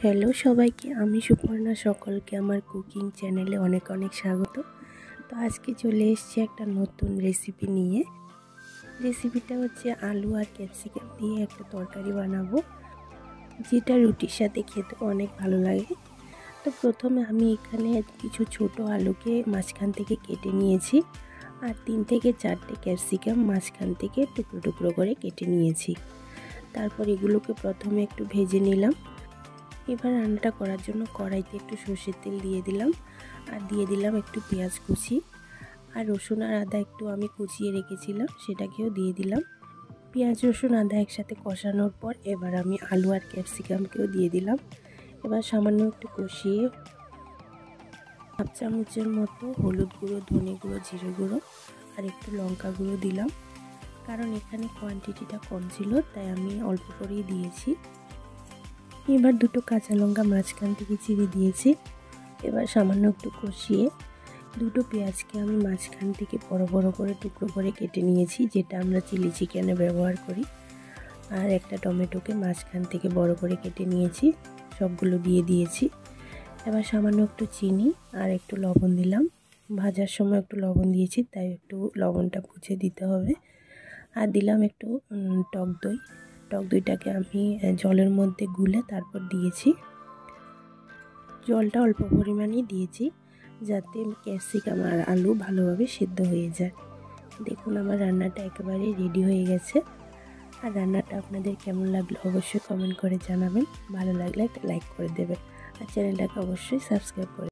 Hello সবাইকে, আমি সুপর্ণা। সকলকে আমার কুকিং চ্যানেলে অনেক অনেক স্বাগত। তো আজকে চলে এসেছি একটা নতুন রেসিপি নিয়ে। রেসিপিটা হচ্ছে আলু আর ক্যাপসিকাম দিয়ে একটা তরকারি বানাবো, যেটা রুটির সাথে খেতে অনেক ভালো লাগে। তো প্রথমে আমি এখানে কিছু ছোট আলুকে মাঝখান থেকে কেটে নিয়েছি, আর 3 থেকে 4টে ক্যাপসিকাম মাঝখান থেকে টুকরো টুকরো করে কেটে নিয়েছি। তারপর এগুলোকে প্রথমে একটু ভেজে নিলাম। এবার রান্নাটা করার জন্য কড়াইতে একটু সর্ষের তেল দিয়ে দিলাম, আর দিয়ে দিলাম একটু পেঁয়াজ কুচি, আর রসুন আর আদা একটু আমি কুচিয়ে রেখেছিলাম সেটাকেও দিয়ে দিলাম। পেঁয়াজ রসুন আদা একসাথে কষানোর পর এবার আমি আলু আর ক্যাপসিকামকেও দিয়ে দিলাম। এবার সামান্য একটু কষিয়ে 1/2 চামচের মতো হলুদ গুঁড়ো, ধনে গুঁড়ো, জিরে গুঁড়ো আর একটু লঙ্কা গুঁড়ো দিলাম, কারণ এখানে কোয়ান্টিটিটা কম ছিল তাই আমি অল্প করেই দিয়েছি। এবার 2টো কাঁচা লঙ্কা মাঝখান থেকে চিড়ে দিয়েছি। এবার সামান্য একটু কষিয়ে 2টো পেঁয়াজকে আমি মাঝখান থেকে বড় বড় করে টুকরো করে কেটে নিয়েছি, যেটা আমরা চিলি চিকেনে ব্যবহার করি। আর একটা টমেটোকে মাঝখান থেকে বড় করে কেটে নিয়েছি, সবগুলো দিয়ে দিয়েছি। এবার সামান্য একটু চিনি আর একটু লবণ দিলাম। ভাজার সময় একটু লবণ দিয়েছি, তাই একটু লবণটা বুঝে দিতে হবে। আর দিলাম একটু টক দই। টক দইটাকে আমি জলের মধ্যে গুলে তারপর দিয়েছি। জলটা অল্প পরিমাণেই দিয়েছি, যাতে ক্যাপসিকাম আর আলু ভালোভাবে সিদ্ধ হয়ে যায়। দেখুন আমার রান্নাটা একেবারে রেডি হয়ে গেছে। আর রান্নাটা আপনাদের কেমন লাগলো অবশ্যই কমেন্ট করে জানাবেন। ভালো লাগলে একটা লাইক করে দেবেন, আর চ্যানেলটাকে অবশ্যই সাবস্ক্রাইব করে